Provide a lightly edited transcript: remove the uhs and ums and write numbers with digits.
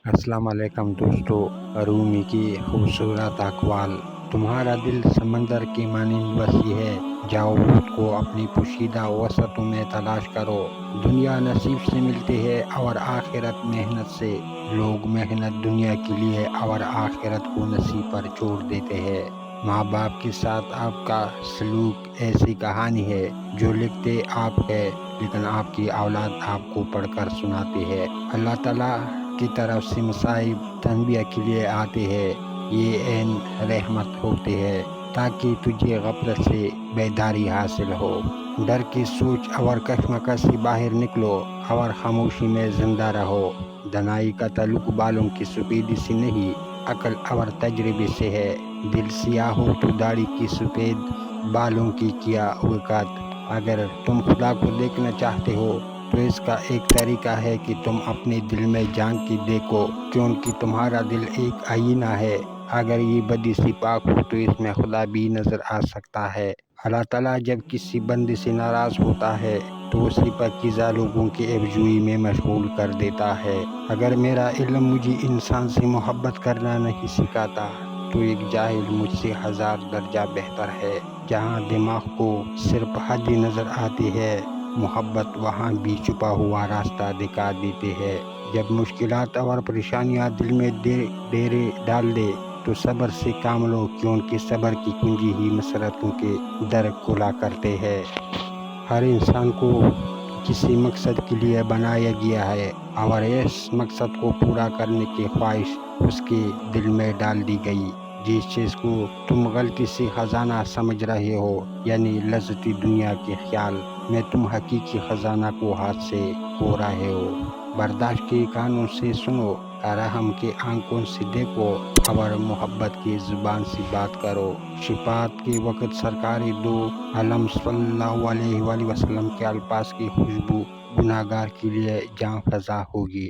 السلام علیکم دوستو، رومی کی خوبصورت اقوال۔ تمہارا دل سمندر کی مانند وسیع ہے، جاؤ خود کو اپنی پوشیدہ وسعتوں میں تلاش کرو۔ دنیا نصیب سے ملتی ہے اور آخرت محنت سے۔ لوگ محنت دنیا کے لیے اور آخرت کو نصیب پر چھوڑ دیتے ہیں۔ ماں باپ کے ساتھ آپ کا سلوک ایسی کہانی ہے جو لکھتے آپ ہے، لیکن آپ کی اولاد آپ کو پڑھ کر سناتی ہے۔ اللہ تعالیٰ کی طرف سے مصائب تنبیہ کے لیے آتے ہیں، یہ عین رحمت ہوتی ہے تاکہ تجھے غفلت سے بیداری حاصل ہو۔ ڈر کی سوچ اور کشمکش سے باہر نکلو اور خاموشی میں زندہ رہو۔ دانائی کا تعلق بالوں کی سفیدی سے نہیں، عقل اور تجربے سے ہے۔ دل سیاہ ہو تو داڑھی کی سفید، بالوں کی کیا وقت۔ اگر تم خدا کو دیکھنا چاہتے ہو تو اس کا ایک طریقہ ہے کہ تم اپنے دل میں جھانک کے دیکھو، کیونکہ تمہارا دل ایک آئینہ ہے۔ اگر یہ بدی سے پاک ہو تو اس میں خدا بھی نظر آ سکتا ہے۔ اللہ تعالیٰ جب کسی بندے سے ناراض ہوتا ہے تو اسے پاکیزہ لوگوں کی یکجہتی میں مشغول کر دیتا ہے۔ اگر میرا علم مجھے انسان سے محبت کرنا نہیں سکھاتا تو ایک جاہل مجھ سے 1000 درجہ بہتر ہے۔ جہاں دماغ کو صرف حد نظر آتی ہے، محبت وہاں بھی چھپا ہوا راستہ دکھا دیتی ہے۔ جب مشکلات اور پریشانیاں دل میں ڈیرے ڈال دے تو صبر سے کام لو، کیونکہ صبر کی کنجی ہی مسرتوں کے در کھلا کرتے ہیں۔ ہر انسان کو کسی مقصد کے لیے بنایا گیا ہے اور اس مقصد کو پورا کرنے کی خواہش اس کے دل میں ڈال دی گئی۔ جس چیز کو تم غلطی سے خزانہ سمجھ رہے ہو، یعنی لذتی دنیا کے خیال میں، تم حقیقی خزانہ کو ہاتھ سے کھو رہے ہو۔ برداشت کے کانوں سے سنو، رحم کے آنکھوں سے دیکھو اور محبت کی زبان سے بات کرو۔ شفاعت کے وقت سرکار دو عالم صلی اللہ علیہ وآلہ وسلم کے الفاظ کی خوشبو گناہگار کے لیے جاں فضا ہوگی۔